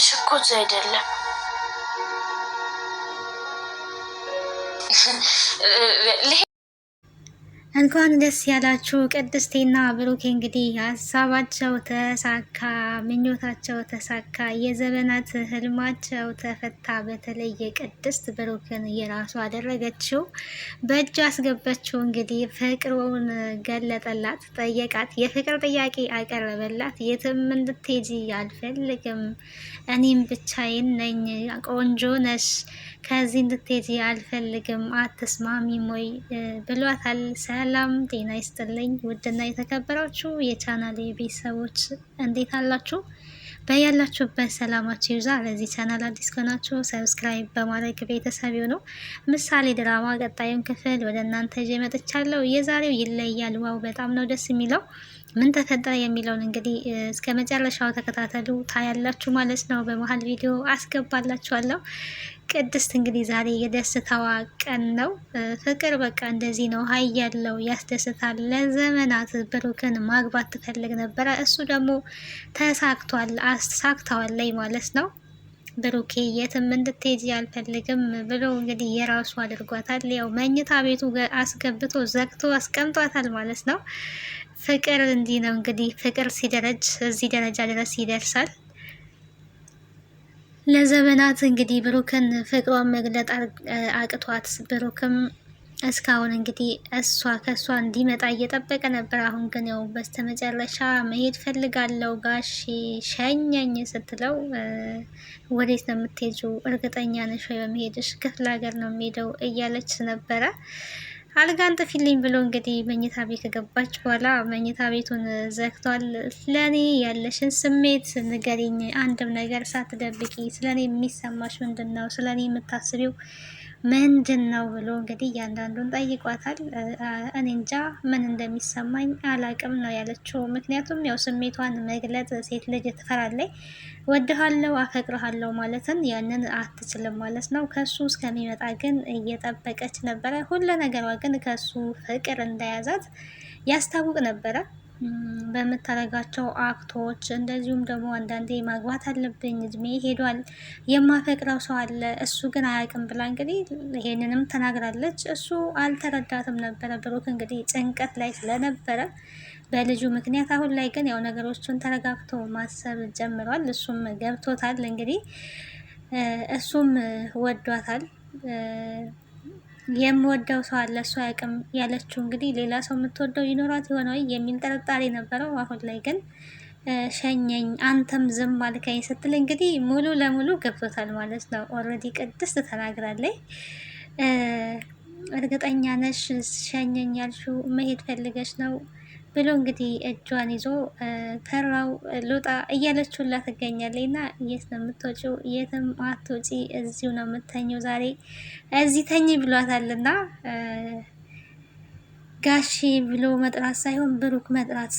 ያለሽ እኮ እዛ አይደለም። እንኳን ደስ ያላችሁ ቅድስቴና ብሩኬ። እንግዲህ ሀሳባቸው ተሳካ፣ ምኞታቸው ተሳካ፣ የዘመናት ህልማቸው ተፈታ። በተለይ የቅድስት ብሩክን የራሱ አደረገችው፣ በእጅ አስገበችው። እንግዲህ ፍቅሩን ገለጠላት፣ ጠየቃት፣ የፍቅር ጥያቄ አቀረበላት። የትም እንድትሄጂ አልፈልግም፣ እኔም ብቻዬን ነኝ፣ ቆንጆ ነሽ፣ ከዚህ እንድትሄጂ አልፈልግም፣ አትስማሚም ወይ ብሏታል። ሰላም ጤና ይስጥልኝ ውድና የተከበራችሁ የቻናል ቤተሰቦች እንዴት አላችሁ? በያላችሁበት ሰላማችሁ ይብዛ። ለዚህ ቻናል አዲስ ከሆናችሁ ሰብስክራይብ በማድረግ ቤተሰብ ይሁኑ። ምሳሌ ድራማ ቀጣዩን ክፍል ወደ እናንተ ይዤ መጥቻለሁ። የዛሬው ይለያል። ዋው በጣም ነው ደስ የሚለው። ምን ተፈጠረ የሚለውን እንግዲህ እስከ መጨረሻው ተከታተሉ ታያላችሁ ማለት ነው። በመሀል ቪዲዮ አስገባላችኋለሁ። ቅድስት እንግዲህ ዛሬ የደስታዋ ቀን ነው። ፍቅር በቃ እንደዚህ ነው፣ ሀይ ያለው ያስደስታል። ለዘመናት ብሩክን ማግባት ትፈልግ ነበረ፣ እሱ ደግሞ ተሳክቷል፣ አሳክተዋል ላይ ማለት ነው። ብሩኬ የትም እንድትሄጂ አልፈልግም ብሎ እንግዲህ የራሱ አድርጓታል። ያው መኝታ ቤቱ አስገብቶ ዘግቶ አስቀምጧታል ማለት ነው። ፍቅር እንዲህ ነው እንግዲህ፣ ፍቅር ሲደረጅ እዚህ ደረጃ ድረስ ይደርሳል። ለዘመናት እንግዲህ ብሩክን ፍቅሯን መግለጥ አቅቷት ብሩክም እስካሁን እንግዲህ ከእሷ እንዲመጣ እየጠበቀ ነበር። አሁን ግን ያው በስተመጨረሻ መሄድ ፈልጋለሁ ጋሺ ሸኘኝ ስትለው ወዴት ነው የምትሄጂው? እርግጠኛ ነሽ ወይ በመሄድሽ? ክፍለ ሀገር ነው የሚሄደው እያለች ነበረ። አልጋ አንጥፊልኝ ብሎ እንግዲህ መኝታ ቤት ከገባች በኋላ መኝታ ቤቱን ዘግቷል። ስለኔ ያለሽን ስሜት ንገሪኝ፣ አንድም ነገር ሳትደብቂ። ስለኔ የሚሰማሽ ምንድን ነው? ስለኔ የምታስቢው ምንድን ነው ብሎ እንግዲህ እያንዳንዱን ጠይቋታል። እኔ እንጃ ምን እንደሚሰማኝ አላቅም ነው ያለችው። ምክንያቱም ያው ስሜቷን መግለጽ ሴት ልጅ ትፈራለች። ወድሃለሁ አፈቅርሃለሁ ማለትን ያንን አትችልም ማለት ነው። ከሱ እስከሚመጣ ግን እየጠበቀች ነበረ። ሁሉ ነገሯ ግን ከሱ ፍቅር እንደያዛት ያስታውቅ ነበረ በምታደርጋቸው አክቶች። እንደዚሁም ደግሞ አንዳንዴ ማግባት አለብኝ፣ እድሜ ሄዷል፣ የማፈቅረው ሰው አለ፣ እሱ ግን አያውቅም ብላ እንግዲህ ይሄንንም ተናግራለች። እሱ አልተረዳትም ነበረ። ብሩክ እንግዲህ ጭንቀት ላይ ስለነበረ በልጁ ምክንያት። አሁን ላይ ግን ያው ነገሮችን ተረጋግቶ ማሰብ ጀምሯል። እሱም ገብቶታል። እንግዲህ እሱም ወዷታል። የምወደው ሰው አለ እሱ አያውቅም ያለችው እንግዲህ ሌላ ሰው የምትወደው ይኖራት የሆነ ወይ የሚል ጥርጣሬ ነበረው። አሁን ላይ ግን ሸኘኝ አንተም ዝም አልከኝ ስትል እንግዲህ ሙሉ ለሙሉ ገብቶታል ማለት ነው። ኦልሬዲ ቅድስት ተናግራለች። እርግጠኛ ነሽ ሸኘኝ ያልሽው መሄድ ፈልገሽ ነው ብሎ እንግዲህ እጇን ይዞ ፈራው ሉጣ እያለችውላ ትገኛለች። እና የት ነው የምትወጪው? የትም አትወጪ፣ እዚሁ ነው የምተኘው፣ ዛሬ እዚህ ተኝ ብሏታልና ጋሺ ብሎ መጥራት ሳይሆን ብሩክ መጥራት፣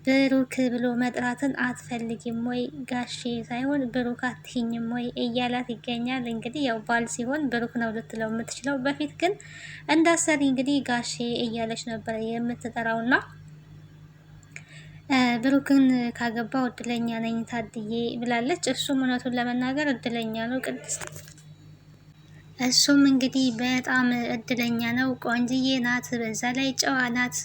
ብሩክ ብሎ መጥራትን አትፈልጊም ወይ? ጋሺ ሳይሆን ብሩክ አትይኝም ወይ እያላት ይገኛል። እንግዲህ ያው ባል ሲሆን ብሩክ ነው ልትለው የምትችለው። በፊት ግን እንዳሰሪ እንግዲህ ጋሼ እያለች ነበር የምትጠራውና ብሩክን ካገባው እድለኛ ነኝ ታድዬ ብላለች። እሱም እውነቱን ለመናገር እድለኛ ነው ቅድስት። እሱም እንግዲህ በጣም እድለኛ ነው። ቆንጅዬ ናት፣ በዛ ላይ ጨዋ ናት።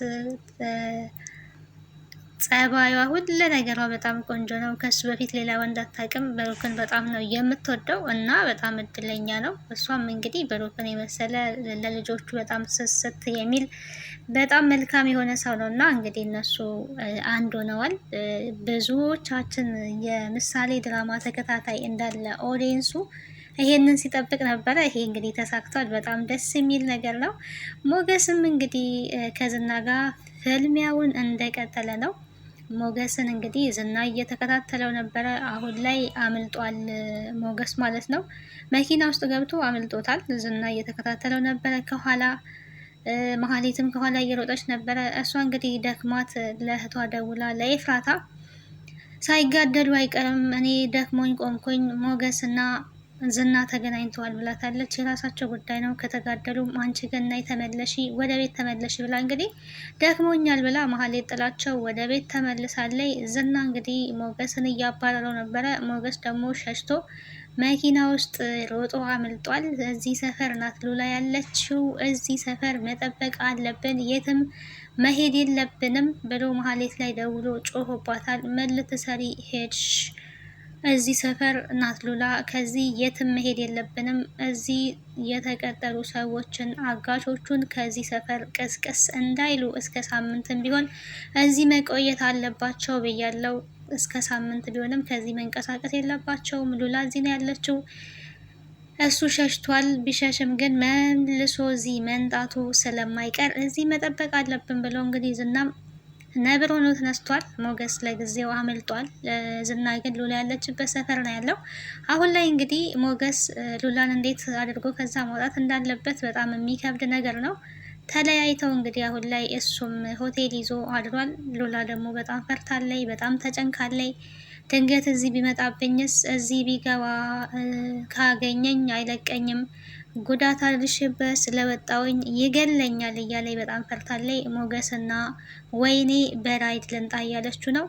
ጸባዩዋ፣ ሁሉ ነገሯ በጣም ቆንጆ ነው። ከሱ በፊት ሌላ ወንድ አታውቅም። ብሩክን በጣም ነው የምትወደው እና በጣም እድለኛ ነው። እሷም እንግዲህ ብሩክን የመሰለ ለልጆቹ በጣም ስስት የሚል በጣም መልካም የሆነ ሰው ነው እና እንግዲህ እነሱ አንድ ሆነዋል። ብዙዎቻችን የምሳሌ ድራማ ተከታታይ እንዳለ ኦዲየንሱ ይሄንን ሲጠብቅ ነበረ። ይሄ እንግዲህ ተሳክቷል። በጣም ደስ የሚል ነገር ነው። ሞገስም እንግዲህ ከዝና ጋር ፍልሚያውን እንደቀጠለ ነው። ሞገስን እንግዲህ ዝና እየተከታተለው ነበረ። አሁን ላይ አምልጧል ሞገስ ማለት ነው። መኪና ውስጥ ገብቶ አምልጦታል። ዝና እየተከታተለው ነበረ ከኋላ። መሀሌትም ከኋላ እየሮጠች ነበረ። እሷ እንግዲህ ደክማት ለእህቷ ደውላ ለኤፍራታ ሳይጋደሉ አይቀርም፣ እኔ ደክሞኝ ቆምኩኝ፣ ሞገስና ዝና ተገናኝተዋል ብላታለች። የራሳቸው ጉዳይ ነው፣ ከተጋደሉም አንቺ ገናይ ተመለሺ፣ ወደ ቤት ተመለሺ ብላ እንግዲህ ደክሞኛል ብላ መሀሌት ጥላቸው ወደ ቤት ተመልሳለች። ዝና እንግዲህ ሞገስን እያባረረው ነበረ። ሞገስ ደግሞ ሸሽቶ መኪና ውስጥ ሮጦ አምልጧል። እዚህ ሰፈር ናት ሉላ ያለችው፣ እዚህ ሰፈር መጠበቅ አለብን፣ የትም መሄድ የለብንም ብሎ መሀሌት ላይ ደውሎ ጮሆባታል። ምን ልትሰሪ ሄድሽ? እዚህ ሰፈር ናት ሉላ፣ ከዚህ የትም መሄድ የለብንም። እዚህ የተቀጠሩ ሰዎችን አጋቾቹን ከዚህ ሰፈር ቅስቅስ እንዳይሉ እስከ ሳምንትም ቢሆን እዚህ መቆየት አለባቸው ብያለው። እስከ ሳምንት ቢሆንም ከዚህ መንቀሳቀስ የለባቸውም። ሉላ እዚህ ነው ያለችው። እሱ ሸሽቷል። ቢሸሽም ግን መልሶ እዚህ መንጣቱ ስለማይቀር እዚህ መጠበቅ አለብን ብለው እንግዲህ ዝናም ነብር ሆኖ ተነስቷል። ሞገስ ለጊዜው አመልጧል። ዝና ግን ሉላ ያለችበት ሰፈር ነው ያለው። አሁን ላይ እንግዲህ ሞገስ ሉላን እንዴት አድርጎ ከዛ ማውጣት እንዳለበት በጣም የሚከብድ ነገር ነው። ተለያይተው እንግዲህ አሁን ላይ እሱም ሆቴል ይዞ አድሯል። ሉላ ደግሞ በጣም ፈርታለይ፣ በጣም ተጨንካለይ። ድንገት እዚህ ቢመጣብኝስ፣ እዚህ ቢገባ ካገኘኝ አይለቀኝም፣ ጉዳት አድርሽበት ስለወጣውኝ ይገለኛል እያለኝ በጣም ፈርታለይ። ሞገስና ወይኔ በራይድ ልንጣ እያለችው ነው።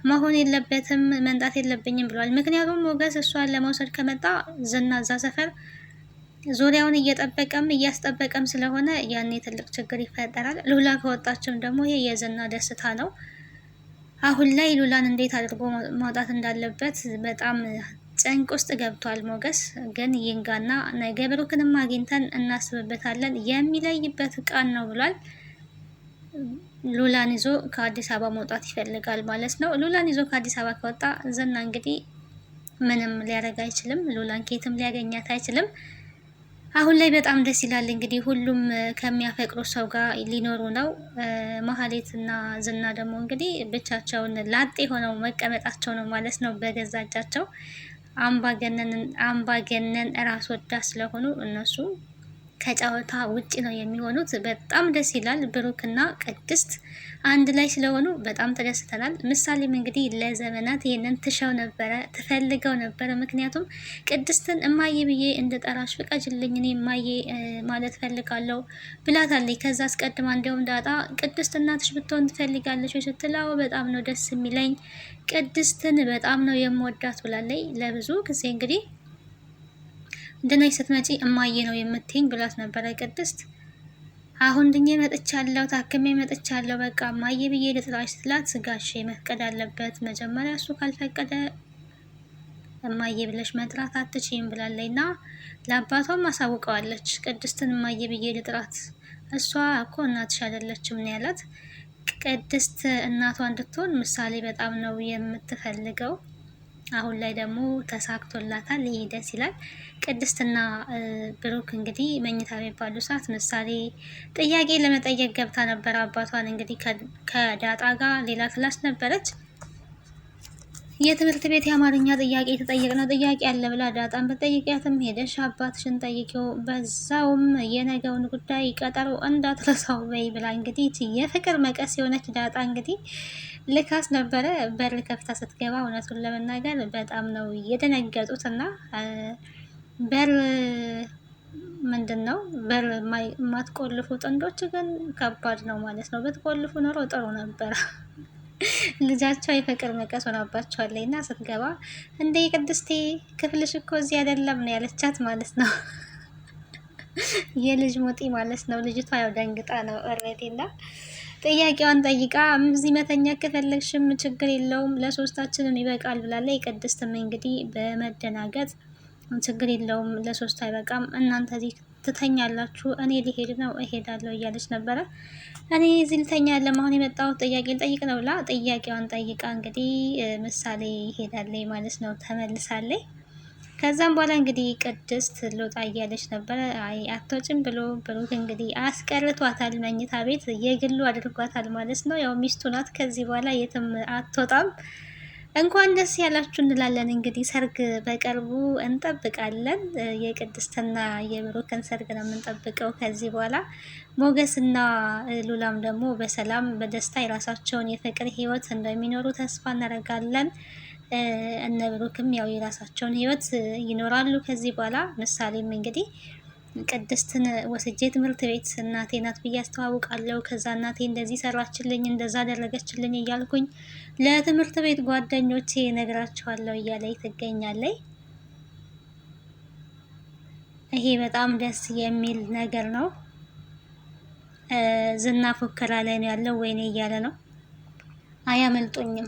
መሆን የለበትም መንጣት የለብኝም ብሏል። ምክንያቱም ሞገስ እሷን ለመውሰድ ከመጣ ዝና እዛ ሰፈር ዙሪያውን እየጠበቀም እያስጠበቀም ስለሆነ ያኔ ትልቅ ችግር ይፈጠራል። ሉላ ከወጣችም ደግሞ ይሄ የዝና ደስታ ነው። አሁን ላይ ሉላን እንዴት አድርጎ ማውጣት እንዳለበት በጣም ጭንቅ ውስጥ ገብቷል። ሞገስ ግን ይንጋና ነገ ብሩክንም አግኝተን እናስብበታለን፣ የሚለይበት ቃን ነው ብሏል። ሉላን ይዞ ከአዲስ አበባ መውጣት ይፈልጋል ማለት ነው። ሉላን ይዞ ከአዲስ አበባ ከወጣ ዝና እንግዲህ ምንም ሊያደርግ አይችልም። ሉላን ኬትም ሊያገኛት አይችልም። አሁን ላይ በጣም ደስ ይላል። እንግዲህ ሁሉም ከሚያፈቅሩ ሰው ጋር ሊኖሩ ነው። መሀሌትና ዝና ደግሞ እንግዲህ ብቻቸውን ላጤ ሆነው መቀመጣቸው ነው ማለት ነው። በገዛ እጃቸው አምባገነን ራስ ወዳድ ስለሆኑ እነሱ ከጨዋታ ውጭ ነው የሚሆኑት። በጣም ደስ ይላል። ብሩክና ቅድስት አንድ ላይ ስለሆኑ በጣም ተደስተናል። ምሳሌም እንግዲህ ለዘመናት ይህንን ትሻው ነበረ፣ ትፈልገው ነበረ። ምክንያቱም ቅድስትን እማዬ ብዬ እንድጠራሽ ፍቀጅልኝ፣ እኔ እማዬ ማለት ፈልጋለሁ ብላታለች። ከዛ አስቀድማ እንዲያውም ዳጣ ቅድስት እናትሽ ብትሆን ትፈልጋለች ወይ ስትላው በጣም ነው ደስ የሚለኝ፣ ቅድስትን በጣም ነው የምወዳት ብላለች። ለብዙ ጊዜ እንግዲህ ድነሽ ስትመጪ እማዬ ነው የምትይኝ ብላት ነበረ ቅድስት። አሁን ድኜ መጥቻለሁ፣ ታክሜ መጥቻለሁ፣ በቃ እማዬ ብዬ ልጥራሽ ስትላት ጋሼ መፍቀድ አለበት መጀመሪያ፣ እሱ ካልፈቀደ እማዬ ብለሽ መጥራት አትችይም ብላለች። እና ለአባቷም አሳውቀዋለች ቅድስትን እማዬ ብዬ ልጥራት፣ እሷ እኮ እናትሽ አይደለችም ነው ያላት። ቅድስት እናቷ እንድትሆን ምሳሌ በጣም ነው የምትፈልገው። አሁን ላይ ደግሞ ተሳክቶላታል። ይሄ ደስ ይላል። ቅድስትና ብሩክ እንግዲህ መኝታ ቤት ባሉ ሰዓት ምሳሌ ጥያቄ ለመጠየቅ ገብታ ነበር አባቷን። እንግዲህ ከዳጣ ጋር ሌላ ክላስ ነበረች። የትምህርት ቤት የአማርኛ ጥያቄ የተጠየቅነው ጥያቄ አለ ብላ ዳጣን በጠይቂያትም ሄደሽ አባትሽን ጠይቂው፣ በዛውም የነገውን ጉዳይ ቀጠሮ እንዳትረሳው በይ ብላ እንግዲህ የፍቅር መቀስ የሆነች ዳጣ እንግዲህ ልካስ ነበረ። በር ከፍታ ስትገባ እውነቱን ለመናገር በጣም ነው የደነገጡት። እና በር ምንድን ነው በር የማትቆልፉ ጥንዶች ግን ከባድ ነው ማለት ነው። ብትቆልፉ ኖሮ ጥሩ ነበረ። ልጃቸው የፍቅር መቀስ ሆናባቸዋለች። እና ስትገባ እንደ ቅድስቴ ክፍልሽ እኮ እዚህ አይደለም ነው ያለቻት ማለት ነው። የልጅ ሞጢ ማለት ነው። ልጅቷ ያው ደንግጣ ነው ኦልሬዲ። እና ጥያቄዋን ጠይቃ እዚህ መተኛ ከፈለግሽም ችግር የለውም ለሶስታችንም ይበቃል ብላለች። ቅድስትም እንግዲህ በመደናገጥ ችግር የለውም ለሶስት አይበቃም፣ እናንተ እዚህ ትተኛላችሁ፣ እኔ ሊሄድ ነው እሄዳለሁ እያለች ነበረ። እኔ እዚህ ልተኛ ያለም አሁን የመጣሁት ጥያቄ ልጠይቅ ነው ብላ ጥያቄዋን ጠይቃ እንግዲህ ምሳሌ ሄዳለች ማለት ነው፣ ተመልሳለች። ከዛም በኋላ እንግዲህ ቅድስት ልወጣ እያለች ነበረ። አይ አትወጭም ብሎ ብሩክ እንግዲህ አስቀርቷታል። መኝታ ቤት የግሉ አድርጓታል ማለት ነው። ያው ሚስቱ ናት፣ ከዚህ በኋላ የትም አትወጣም። እንኳን ደስ ያላችሁ እንላለን። እንግዲህ ሰርግ በቅርቡ እንጠብቃለን። የቅድስትና የብሩክን ሰርግ ነው የምንጠብቀው ከዚህ በኋላ። ሞገስና ሉላም ደግሞ በሰላም በደስታ የራሳቸውን የፍቅር ህይወት እንደሚኖሩ ተስፋ እናደርጋለን። እነ ብሩክም ያው የራሳቸውን ህይወት ይኖራሉ ከዚህ በኋላ። ምሳሌም እንግዲህ ቅድስትን ወስጄ ትምህርት ቤት እናቴ ናት ብዬ አስተዋውቃለሁ። ከዛ እናቴ እንደዚህ ሰራችልኝ፣ እንደዛ አደረገችልኝ እያልኩኝ ለትምህርት ቤት ጓደኞቼ ነግራቸዋለሁ እያለች ትገኛለች። ይሄ በጣም ደስ የሚል ነገር ነው። ዝና ፉከራ ላይ ነው ያለው። ወይኔ እያለ ነው አያመልጡኝም፣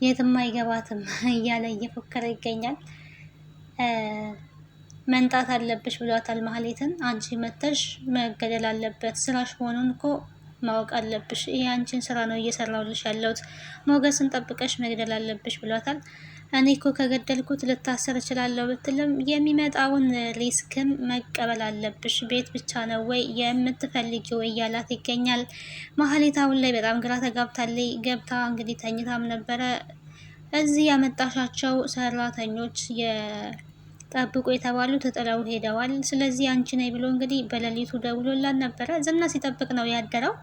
የትም አይገባትም እያለ እየፎከረ ይገኛል። መንጣት አለብሽ ብሏታል ማህሌትን። አንቺ መተሽ መገደል አለበት ስራሽ መሆኑን እኮ ማወቅ አለብሽ። ይሄ አንቺን ስራ ነው እየሰራውልሽ ያለሁት፣ ሞገስን ጠብቀሽ መግደል አለብሽ ብሏታል። እኔ እኮ ከገደልኩት ልታሰር እችላለሁ ብትልም የሚመጣውን ሪስክም መቀበል አለብሽ። ቤት ብቻ ነው ወይ የምትፈልጊው እያላት ይገኛል። ማህሌት አሁን ላይ በጣም ግራ ተጋብታለች። ገብታ እንግዲህ ተኝታም ነበረ። እዚህ ያመጣሻቸው ሰራተኞች ጠብቁ የተባሉ ተጥለው ሄደዋል። ስለዚህ አንቺ ነይ ብሎ እንግዲህ በሌሊቱ ደውሎላን ነበረ። ዝና ሲጠብቅ ነው ያደረው።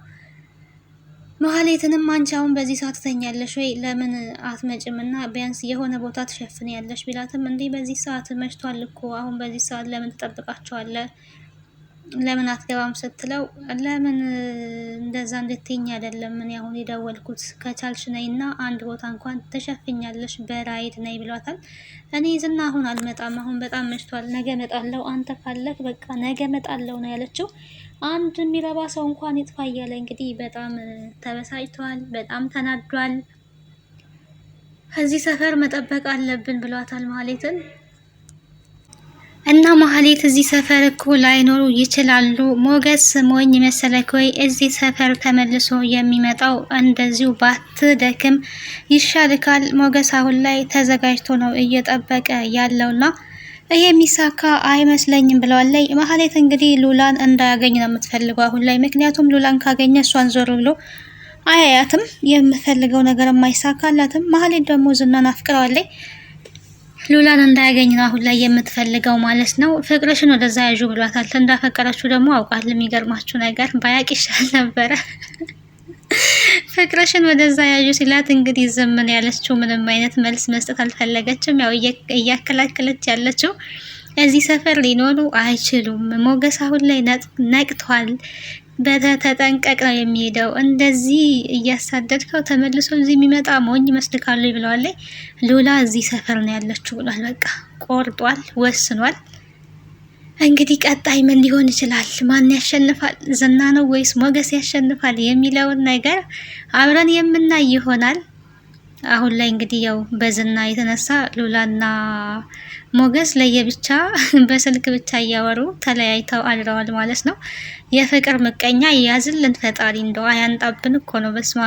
ማህሌትንም አንቺ አሁን በዚህ ሰዓት ትተኛለሽ ወይ? ለምን አትመጭም እና ቢያንስ የሆነ ቦታ ትሸፍን ያለሽ ቢላትም እንዲህ በዚህ ሰዓት መሽቷል እኮ አሁን በዚህ ሰዓት ለምን ትጠብቃቸዋለህ? ለምን አትገባም ስትለው ለምን እንደዛ እንድትይኝ አይደለም ምን አሁን የደወልኩት፣ ከቻልሽ ነይና አንድ ቦታ እንኳን ተሸፍኛለሽ በራይድ ነይ ብሏታል። እኔ ዝና አሁን አልመጣም፣ አሁን በጣም መሽቷል፣ ነገ መጣለው፣ አንተ ካለክ በቃ ነገ መጣለው ነው ያለችው። አንድ የሚረባ ሰው እንኳን ይጥፋ እያለ እንግዲህ በጣም ተበሳጭቷል፣ በጣም ተናዷል። እዚህ ሰፈር መጠበቅ አለብን ብሏታል ማህሌትን። እና ማህሌት እዚህ ሰፈር እኮ ላይኖሩ ይችላሉ። ሞገስ ሞኝ መሰለክ ወይ? እዚህ ሰፈር ተመልሶ የሚመጣው እንደዚሁ ባትደክም ይሻልካል። ሞገስ አሁን ላይ ተዘጋጅቶ ነው እየጠበቀ ያለውና ይሄ የሚሳካ አይመስለኝም ብለዋለይ። ማህሌት እንግዲህ ሉላን እንዳያገኝ ነው የምትፈልገው አሁን ላይ። ምክንያቱም ሉላን ካገኘ እሷን ዞር ብሎ አያያትም፣ የምፈልገው ነገር የማይሳካላትም። ማህሌት ደግሞ ዝናን አፍቅረዋለይ። ሉላን እንዳያገኝ ነው አሁን ላይ የምትፈልገው ማለት ነው። ፍቅርሽን ወደዛ ያዡ ብሏታል። እንዳፈቀራችሁ ደግሞ አውቃለሁ። የሚገርማችሁ ነገር ባያቅ ይሻል ነበረ። ፍቅርሽን ወደዛ ያዡ ሲላት እንግዲህ ዝምን ያለችው ምንም አይነት መልስ መስጠት አልፈለገችም። ያው እያከላከለች ያለችው እዚህ ሰፈር ሊኖሩ አይችሉም። ሞገስ አሁን ላይ ነቅቷል። በተጠንቀቅ ነው የሚሄደው። እንደዚህ እያሳደድከው ተመልሶ እዚህ የሚመጣ ሞኝ ይመስልካሉ ብለዋል። ሉላ እዚህ ሰፈር ነው ያለችው ብሏል። በቃ ቆርጧል፣ ወስኗል። እንግዲህ ቀጣይ ምን ሊሆን ይችላል? ማን ያሸንፋል? ዝና ነው ወይስ ሞገስ ያሸንፋል የሚለውን ነገር አብረን የምናይ ይሆናል። አሁን ላይ እንግዲህ ያው በዝና የተነሳ ሉላና ሞገስ ለየብቻ በስልክ ብቻ እያወሩ ተለያይተው አድረዋል ማለት ነው። የፍቅር ምቀኛ ያዝልን ፈጣሪ፣ እንደው አያንጣብን እኮ ነው። በስማ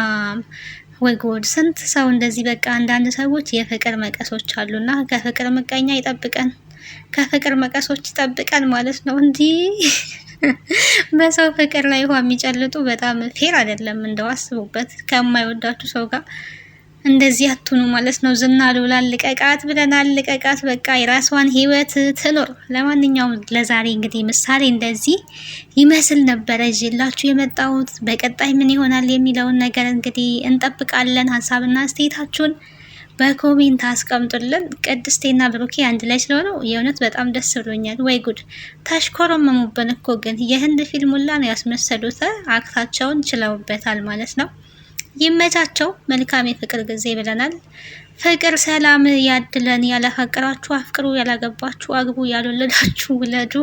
ወይ ጉድ! ስንት ሰው እንደዚህ በቃ አንዳንድ ሰዎች የፍቅር መቀሶች አሉና ከፍቅር ምቀኛ ይጠብቀን፣ ከፍቅር መቀሶች ይጠብቀን ማለት ነው። እንዲህ በሰው ፍቅር ላይ ውሃ የሚጨልጡ በጣም ፌር አይደለም። እንደው አስቡበት። ከማይወዳችሁ ሰው ጋር እንደዚህ አትኑ ማለት ነው። ዝና ሉላን ልቀቃት ብለናል። ልቀቃት በቃ የራስዋን ህይወት ትኖር። ለማንኛውም ለዛሬ እንግዲህ ምሳሌ እንደዚህ ይመስል ነበረ ይዤላችሁ የመጣሁት። በቀጣይ ምን ይሆናል የሚለውን ነገር እንግዲህ እንጠብቃለን። ሀሳብና አስተያየታችሁን በኮሜንት አስቀምጡልን። ቅድስቴና ብሩኬ አንድ ላይ ስለሆነው የእውነት በጣም ደስ ብሎኛል። ወይ ጉድ! ታሽኮረመሙብን እኮ ግን የህንድ ፊልም ሁላ ነው ያስመሰሉት። አክታቸውን ችለውበታል ማለት ነው። ይመቻቸው። መልካም የፍቅር ጊዜ ብለናል። ፍቅር ሰላም ያድለን። ያላፈቀራችሁ አፍቅሩ፣ ያላገባችሁ አግቡ፣ ያልወለዳችሁ ውለዱ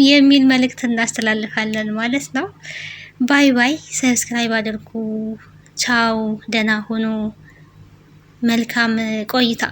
የሚል መልእክት እናስተላልፋለን ማለት ነው። ባይ ባይ። ሰብስክራይብ አድርጉ። ቻው፣ ደህና ሁኑ። መልካም ቆይታ